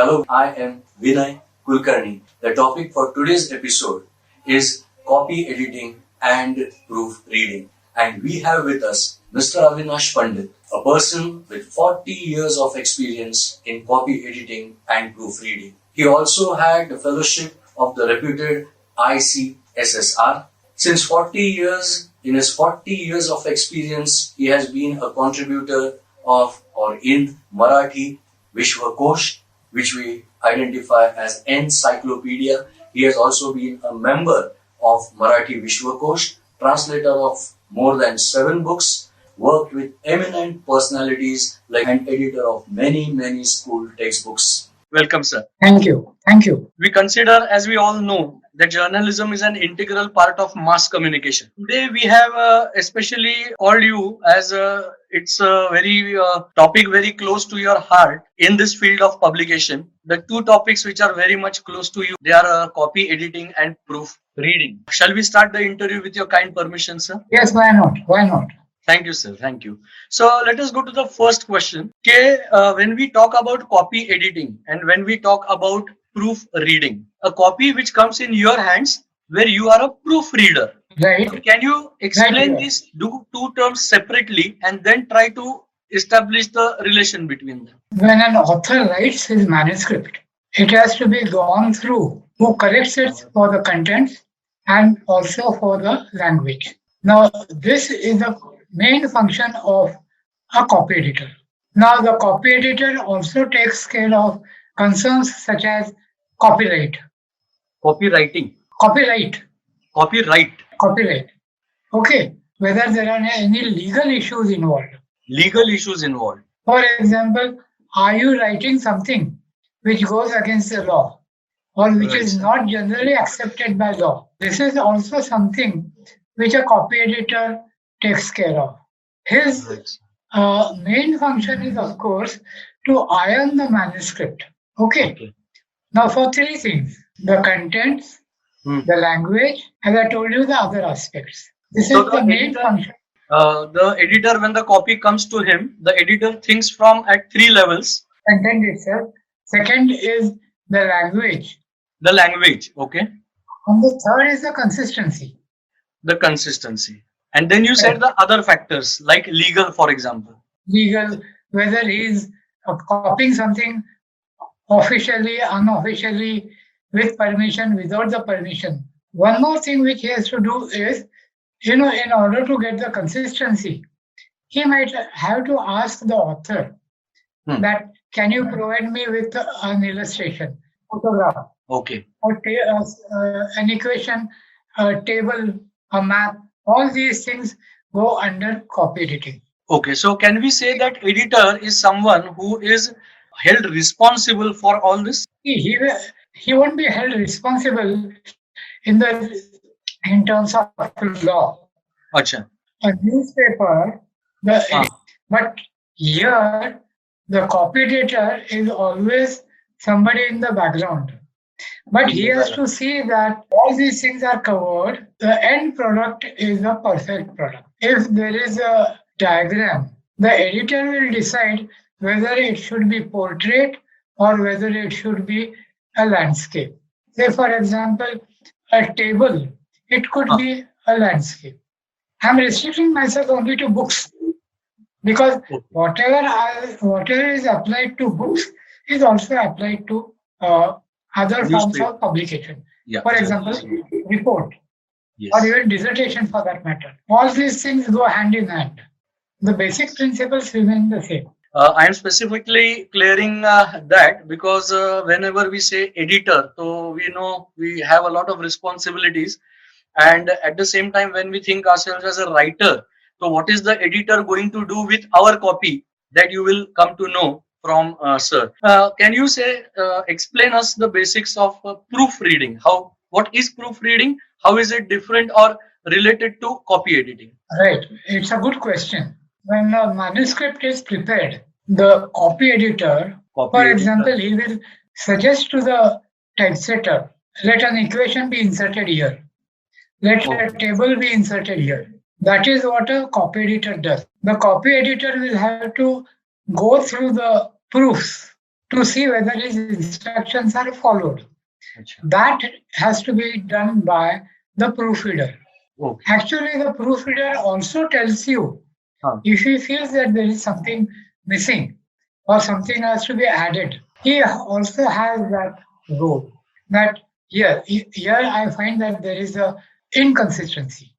Hello, I am Vinay Kulkarni. The topic for today's episode is copy editing and proofreading. And we have with us Mr. Avinash Pandit, a person with 40 years of experience in copy editing and proofreading. He also had the fellowship of the reputed ICSSR. Since 40 years, in his 40 years of experience, he has been a contributor of or in Marathi Vishwakosh, which we identify as encyclopedia. He has also been a member of Marathi Vishwakosh, translator of more than 7 books, worked with eminent personalities like an editor of many school textbooks. Welcome, sir. Thank you. Thank you. We consider, as we all know, that journalism is an integral part of mass communication. Today, we have especially called you as it's a very topic very close to your heart in this field of publication. The two topics which are very much close to you, they are copy editing and proofreading. Shall we start the interview with your kind permission, sir? Yes, why not? Why not? Thank you, sir. Thank you. So let us go to the first question. Okay, when we talk about copy editing and when we talk about proofreading, a copy which comes in your hands where you are a proofreader. Right. So can you explain Right. these two terms separately and then try to establish the relation between them? When an author writes his manuscript, it has to be gone through who corrects it for the contents and also for the language. Now, this is the main function of a copy editor. Now, the copy editor also takes care of concerns such as copyright. Copywriting. Copyright. Copyright. Okay. Whether there are any legal issues involved. Legal issues involved. For example, are you writing something which goes against the law or which is not generally accepted by law? This is also something which a copy editor takes care of. His main function is, of course, to iron the manuscript. Okay. Now, for 3 things: the contents, the language, as I told you, the other aspects. This is the main function. The editor, when the copy comes to him, the editor thinks from at 3 levels. Content itself. Second is the language. The language, okay. And the third is the consistency. The consistency. And then you said the other factors like legal, for example. Legal, whether he is copying something officially, unofficially, with permission, without the permission. One more thing which he has to do is, in order to get the consistency, he might have to ask the author that, can you provide me with an illustration, photograph, okay, or an equation, a table, a map. All these things go under copy editing. Okay, so can we say that editor is someone who is held responsible for all this? He won't be held responsible in terms of law. Achha. A newspaper, but here the copy editor is always somebody in the background. But he has to see that all these things are covered. The end product is the perfect product. If there is a diagram, the editor will decide whether it should be portrait or whether it should be a landscape. Say, for example, a table, it could be a landscape. I'm restricting myself only to books because whatever is applied to books is also applied to other forms of publication. Yeah. For example, report or even dissertation for that matter. All these things go hand in hand. The basic principles remain the same. I am specifically clearing that because whenever we say editor, so we know we have a lot of responsibilities, and at the same time when we think ourselves as a writer, so what is the editor going to do with our copy, that you will come to know from sir. Can you explain us the basics of proofreading? What is proofreading? How is it different or related to copy editing? Right. It's a good question. When a manuscript is prepared, the copy editor, for example, he will suggest to the typesetter, let an equation be inserted here. Let a table be inserted here. That is what a copy editor does. The copy editor will have to go through the proofs to see whether his instructions are followed. That has to be done by the proofreader. Okay. Actually, the proofreader also tells you if he feels that there is something missing or something has to be added. He also has that role. That here I find that there is a inconsistency.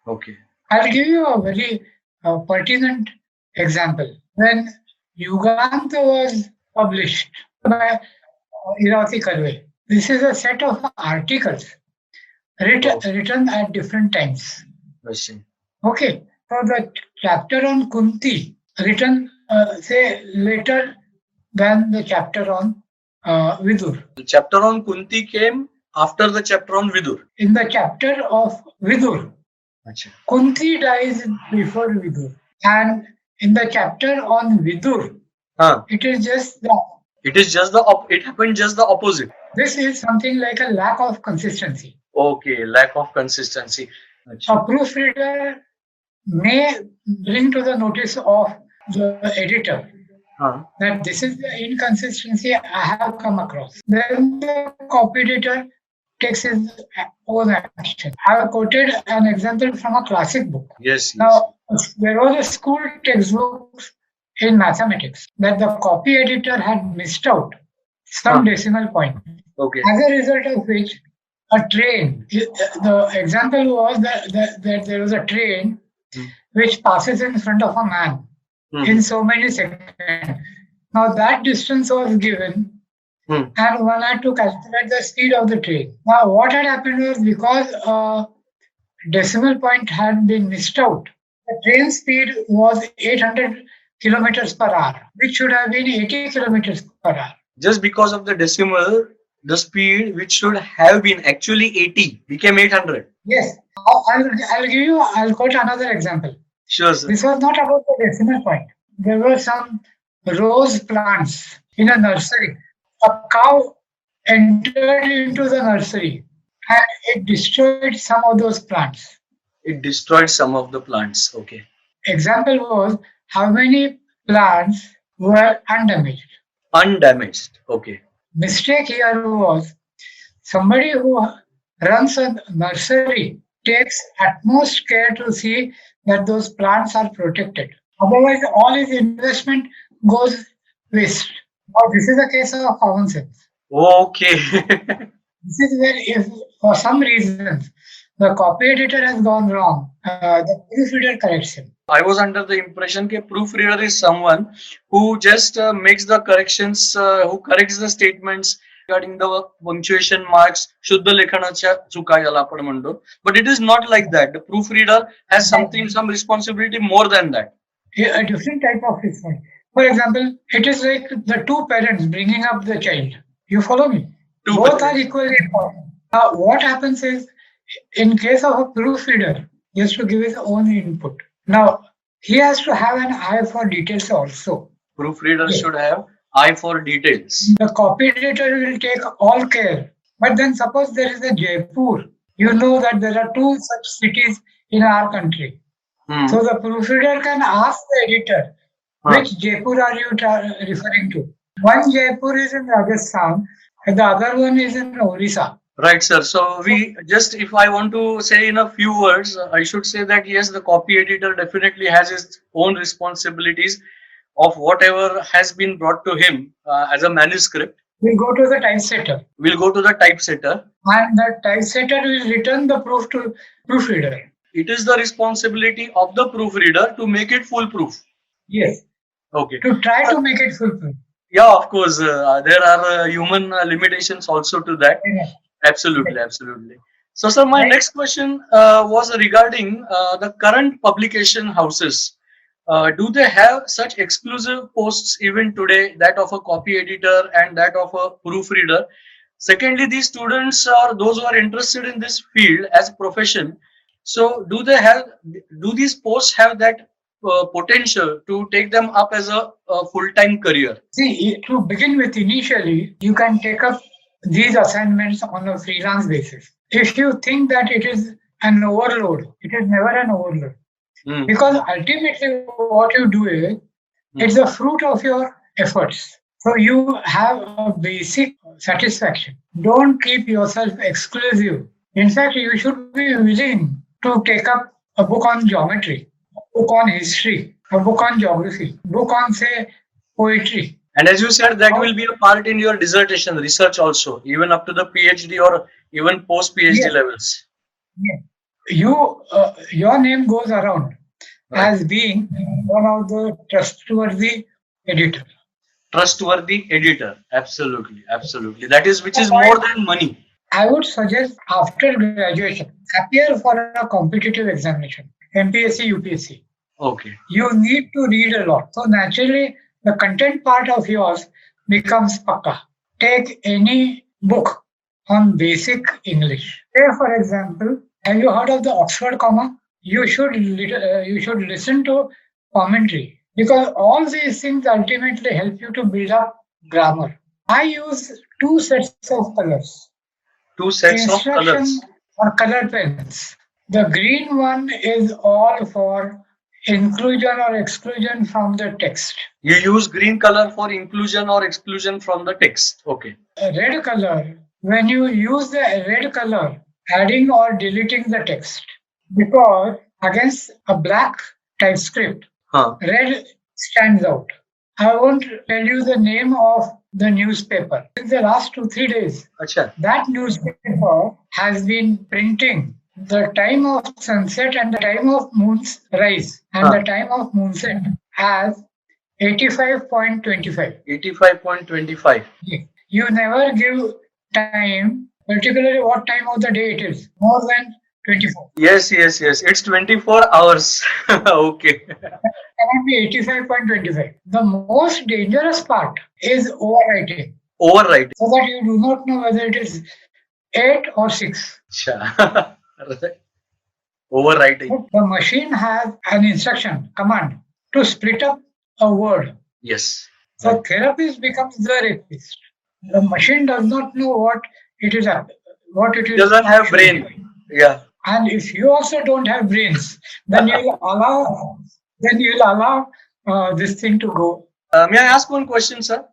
Okay. I'll give you a very pertinent example. When Yuganta was published by Irati Karve, this is a set of articles written at different times. I see. Okay, so the chapter on Kunti written say later than the chapter on Vidur. The chapter on Kunti came after the chapter on Vidur. In the chapter of Vidur, Achha. Kunti dies before Vidur, and in the chapter on Vidur, it is just the. It is just it happened just the opposite. This is something like a lack of consistency. Okay, lack of consistency. A proofreader may bring to the notice of the editor that this is the inconsistency I have come across. Then the copy editor takes his own action. I have quoted an example from a classic book. Yes. Now, there was a school textbook in mathematics that the copy editor had missed out some decimal point. Okay. As a result of which, a train, the example was that there was a train which passes in front of a man in so many seconds. Now that distance was given and one had to calculate the speed of the train. Now what had happened was because a decimal point had been missed out, the train speed was 800 kilometers per hour, which should have been 80 kilometers per hour. Just because of the decimal, the speed which should have been actually 80 became 800. Yes. I'll quote another example. Sure, sir. This was not about the decimal point. There were some rose plants in a nursery. A cow entered into the nursery and it destroyed some of those plants. It destroyed some of the plants. Okay. Example was how many plants were undamaged. Undamaged. Okay. Mistake here was somebody who runs a nursery takes utmost care to see that those plants are protected. Otherwise, all his investment goes waste. Now, this is a case of common sense. Okay. This is where, if for some reason the copy editor has gone wrong, the proofreader corrects him. I was under the impression that proofreader is someone who just makes the corrections, who corrects the statements regarding the punctuation marks, शुद्ध लेखनाच्या चुका याला आपण म्हणतो. But it is not like that. The proofreader has some responsibility more than that. A different type of responsibility. For example, it is like the two parents bringing up the child. You follow me? Both are equally important. Now, what happens is, in case of a proofreader, he has to give his own input. Now, he has to have an eye for details also. Proofreader should have eye for details. The copy editor will take all care. But then suppose there is a Jaipur. You know that there are two such cities in our country. So the proofreader can ask the editor, which Jaipur are you referring to? One Jaipur is in Rajasthan and the other one is in Orissa. Right, sir. So we just, if I want to say in a few words, I should say that yes, the copy editor definitely has his own responsibilities of whatever has been brought to him as a manuscript. We'll go to the typesetter. We'll go to the typesetter. And the typesetter will return the proof to proofreader. It is the responsibility of the proofreader to make it foolproof. Yes. Okay. To try to make it foolproof. Yeah, of course. There are human limitations also to that. Yeah. Absolutely, absolutely. So, sir, my next question was regarding the current publication houses. Do they have such exclusive posts even today, that of a copy editor and that of a proofreader? Secondly, these students or those who are interested in this field as a profession, so do these posts have that potential to take them up as a full-time career? See, to begin with, initially, you can take up these assignments on a freelance basis. If you think that it is an overload, it is never an overload. Because ultimately what you do is, it's the fruit of your efforts. So you have a basic satisfaction. Don't keep yourself exclusive. In fact, you should be willing to take up a book on geometry, a book on history, a book on geography, book on, say, poetry. And as you said, that will be a part in your dissertation research also, even up to the PhD or even post PhD Yes. levels. Yes. Your name goes around as being one of the trustworthy editor. Trustworthy editor. Absolutely. Absolutely. That is which is more than money. I would suggest after graduation, appear for a competitive examination, MPSC, UPSC. Okay. You need to read a lot. So naturally, the content part of yours becomes pakka. Take any book on basic English. Say, for example, have you heard of the Oxford comma? You should listen to commentary because all these things ultimately help you to build up grammar. I use two sets of colors. Two sets of colors. Or color pens. The green one is all for inclusion or exclusion from the text. You use green color for inclusion or exclusion from the text. Okay. Red color, when you use the red color, adding or deleting the text, because against a black typescript, red stands out. I won't tell you the name of the newspaper. In the last 2-3 days, that newspaper has been printing the time of sunset and the time of moon's rise and the time of moonset as 85.25. 85.25. You never give time, particularly what time of the day it is, more than 24. Yes. It's 24 hours. Okay. Cannot be 85.25. The most dangerous part is overwriting. Overwriting. So that you do not know whether it is 8 or 6. Overwriting. The machine has an instruction, command, to split up a word. Yes. So therapist becomes the rapist. The machine does not know what it is. Doesn't have brain. Yeah. And if you also don't have brains, then you'll allow this thing to go. May I ask one question, sir?